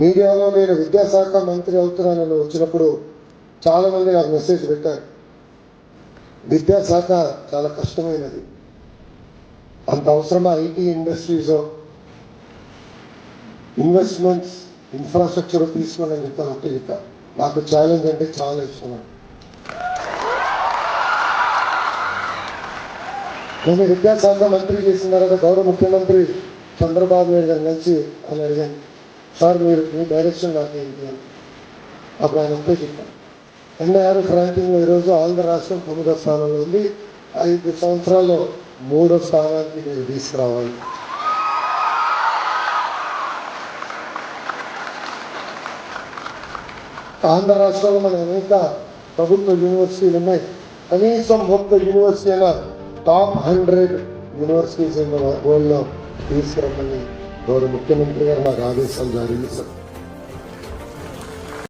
మీడియాలో నేను విద్యాశాఖ మంత్రి అవుతున్నానని వచ్చినప్పుడు చాలామంది నాకు మెసేజ్ పెట్టారు. విద్యాశాఖ చాలా కష్టమైనది, అంత అవసరమా ఐటీ ఇండస్ట్రీస్ ఇన్వెస్ట్మెంట్స్ ఇన్ఫ్రాస్ట్రక్చర్ తీసుకోవాలని చెప్పాను. ఒకటి చెప్పా, నాకు ఛాలెంజ్ అంటే చాలా ఇష్టం. నేను విద్యాశాఖ మంత్రి చేసిన తర్వాత గౌరవ ముఖ్యమంత్రి చంద్రబాబు నాయుడు గారిని కలిసి అని అడిగాను, సార్ మీరు మీ డైరెక్షన్ నాకు ఏంటి అని. అప్పుడు ఆయన ఒకటే చెప్పాను, ఎన్ఐఆర్ఎఫ్ ర్యాంకింగ్లో ఈరోజు ఆంధ్ర రాష్ట్రం 9వ స్థానంలో ఉంది. 5 సంవత్సరాల్లో 3వ స్థానానికి మీరు తీసుకురావాలి. ఆంధ్ర రాష్ట్రంలో మన అనేక ప్రభుత్వ యూనివర్సిటీలు ఉన్నాయి. కనీసం ఒక్క యూనివర్సిటీ అయినా టాప్ 100 యూనివర్సిటీస్ వరల్డ్లో తీసుకురమ్మని గౌరవ ముఖ్యమంత్రి గారు నాకు ఆదేశాలు జారీ చేశారు.